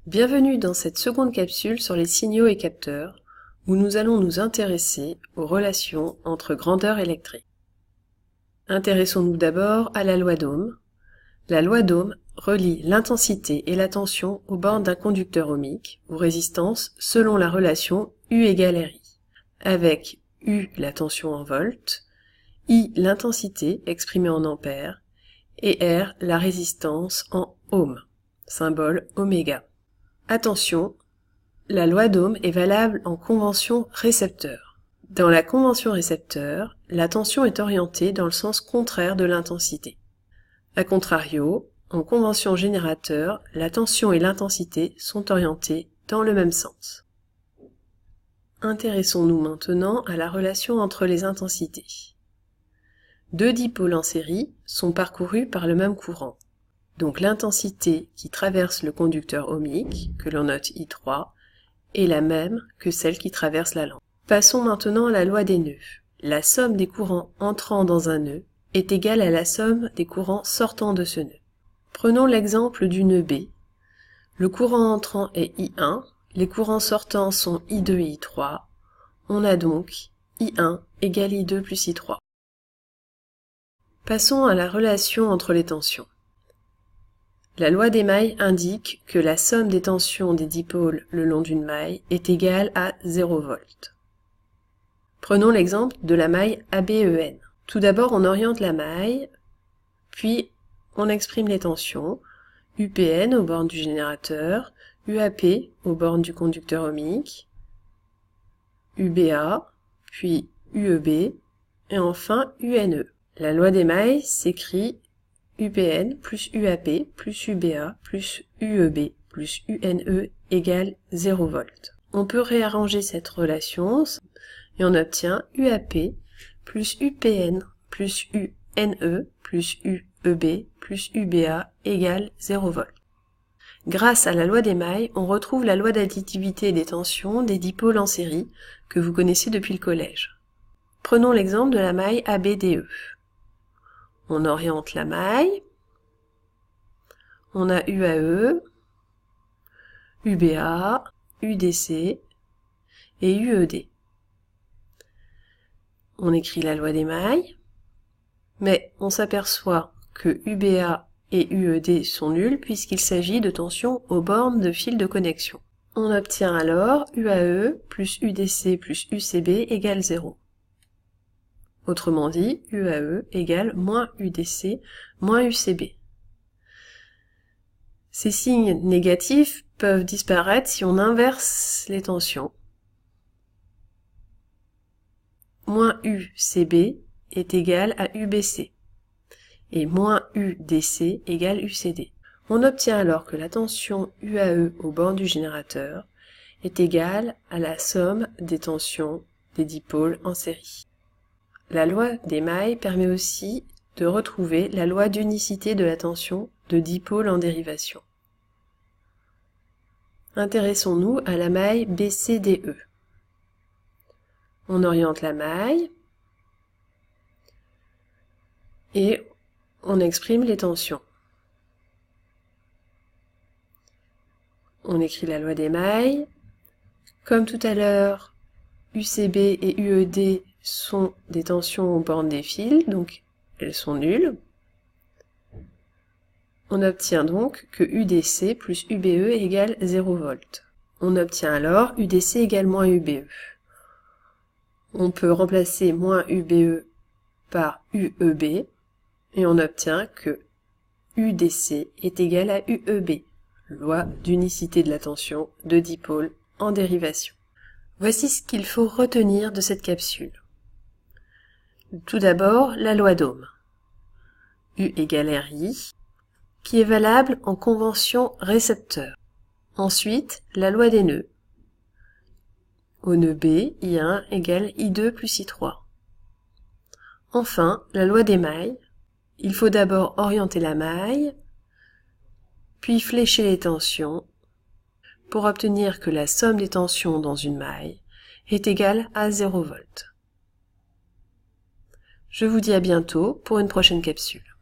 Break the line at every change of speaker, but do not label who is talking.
Bienvenue dans cette seconde capsule sur les signaux et capteurs, où nous allons nous intéresser aux relations entre grandeurs électriques. Intéressons-nous d'abord à la loi d'Ohm. La loi d'Ohm relie l'intensité et la tension aux bornes d'un conducteur ohmique ou résistance selon la relation U égale RI, avec U la tension en volts, I l'intensité exprimée en ampères et R la résistance en ohms, symbole oméga. Attention, la loi d'Ohm est valable en convention récepteur. Dans la convention récepteur, la tension est orientée dans le sens contraire de l'intensité. A contrario, en convention générateur, la tension et l'intensité sont orientées dans le même sens. Intéressons-nous maintenant à la relation entre les intensités. Deux dipôles en série sont parcourus par le même courant. Donc l'intensité qui traverse le conducteur ohmique, que l'on note I3, est la même que celle qui traverse la lampe. Passons maintenant à la loi des nœuds. La somme des courants entrant dans un nœud est égale à la somme des courants sortant de ce nœud. Prenons l'exemple du nœud B. Le courant entrant est I1, les courants sortants sont I2 et I3. On a donc I1 égale I2 plus I3. Passons à la relation entre les tensions. La loi des mailles indique que la somme des tensions des dipôles le long d'une maille est égale à 0 V. Prenons l'exemple de la maille ABEN. Tout d'abord, on oriente la maille, puis on exprime les tensions, UPN aux bornes du générateur, UAP aux bornes du conducteur ohmique, UBA, puis UEB, et enfin UNE. La loi des mailles s'écrit UPN plus UAP plus UBA plus UEB plus UNE égale 0 V. On peut réarranger cette relation et on obtient UAP plus UPN plus UNE plus UEB plus UBA égale 0 V. Grâce à la loi des mailles, on retrouve la loi d'additivité des tensions des dipôles en série que vous connaissez depuis le collège. Prenons l'exemple de la maille ABDE. On oriente la maille, on a UAE, UBA, UDC et UED. On écrit la loi des mailles, mais on s'aperçoit que UBA et UED sont nuls puisqu'il s'agit de tensions aux bornes de fil de connexion. On obtient alors UAE plus UDC plus UCB égale 0. Autrement dit, UAE égale moins UDC moins UCB. Ces signes négatifs peuvent disparaître si on inverse les tensions. Moins UCB est égal à UBC et moins UDC égale UCD. On obtient alors que la tension UAE aux bornes du générateur est égale à la somme des tensions des dipôles en série. La loi des mailles permet aussi de retrouver la loi d'unicité de la tension de dipôles en dérivation. Intéressons-nous à la maille BCDE. On oriente la maille et on exprime les tensions. On écrit la loi des mailles. Comme tout à l'heure, UCB et UED sont des tensions aux bornes des fils, donc elles sont nulles. On obtient donc que UDC plus UBE égale 0 V. On obtient alors UDC égale moins UBE. On peut remplacer moins UBE par UEB et on obtient que UDC est égal à UEB, loi d'unicité de la tension de dipôles en dérivation. Voici ce qu'il faut retenir de cette capsule. Tout d'abord, la loi d'Ohm. U égale RI, qui est valable en convention récepteur. Ensuite, la loi des nœuds. Au nœud B, I1 égale I2 plus I3. Enfin, la loi des mailles. Il faut d'abord orienter la maille, puis flécher les tensions, pour obtenir que la somme des tensions dans une maille est égale à 0 V. Je vous dis à bientôt pour une prochaine capsule.